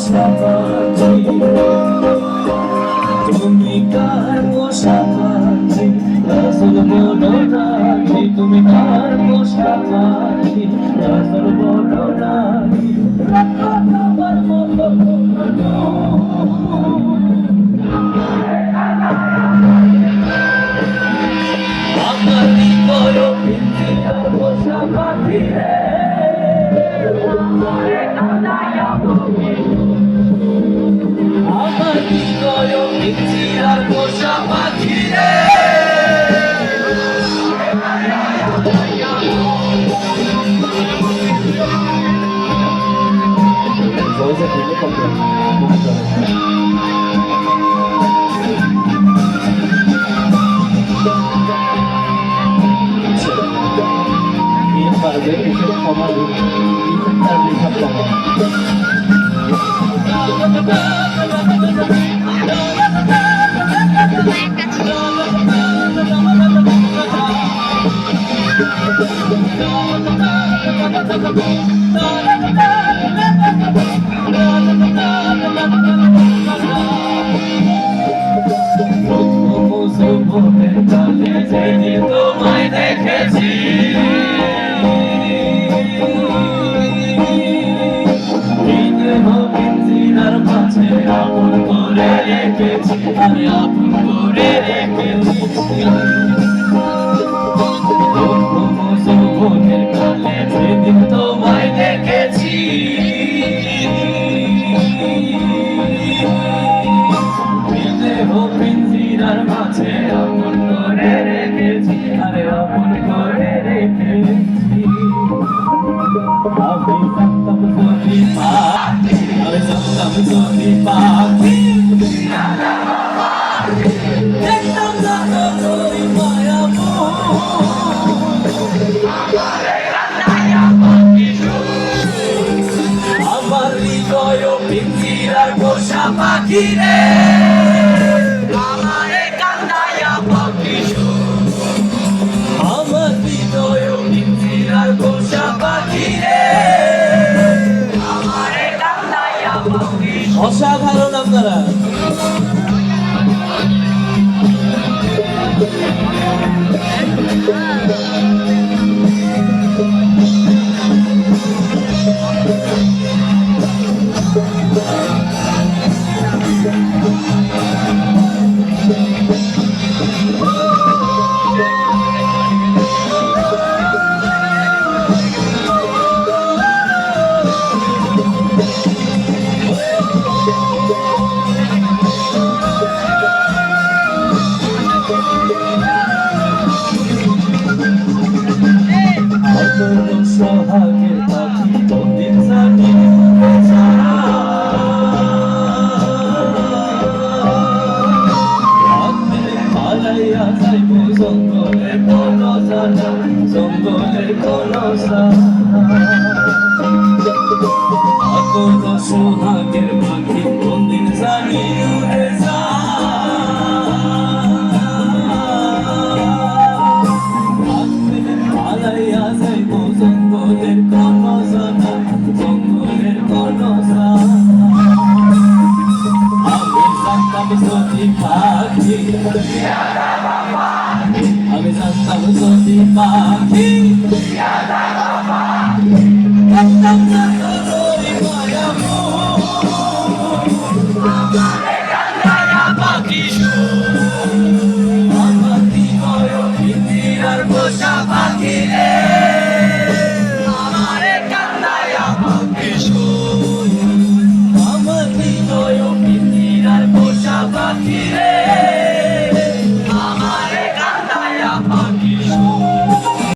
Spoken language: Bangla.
পোষা পাখি, তুমি কার পোষা পাখি, রাসূল বলো নাকি তুমি কার পোষা পাখি, রাসূল বলো নাকি আমার মতো আমার হৃদয় পিঞ্জিরার পোষা পাখি রে, আমার হৃদয় পিঞ্জিরার পোষা পাখি রে। তোমায় দেখেছি পিঞ্জিরার মাঝে আপন করে রেখেছি, আমি আপন করে রেখেছি যৌবনের কালে যেদিন তোমায় দেখেছি, পিঞ্জিরার মাঝে আপন করে রেখেছি, আরে আপন করে রেখেছি। আমি জানতাম যদি পাখি, আমি জানতাম যদি পাখি, দেখতাম না তোর মায়া আমার হৃদয় পিঞ্জিরার পোষা পাখি রে, আমারে কান্দায়া পাখি আমার হৃদয় পিঞ্জিরার পোষা পাখি রে, আমারে কান্দায়া পাখি। অসাধারণ আপনারা। সোহাগের পাখি কোনদিন জানি পালাইয়া যাইব জঙ্গলের কোন জানা, জঙ্গলের কোন সোহাগের পাখি কোনদিন জানি উড়ে পালাইয়া যাইব জঙ্গলের কোন জানা, জঙ্গলের কোন আমি জানতাম যদি পাখি, আমি জানতাম যদি পাখি, দেখতাম না তোর মায়া পাখি আমার হৃদয় পিঞ্জিরার পোষা পাখি রে, আমারে কান্দায়া পাখি আমার হৃদয় পিঞ্জিরার পোষা পাখি রে।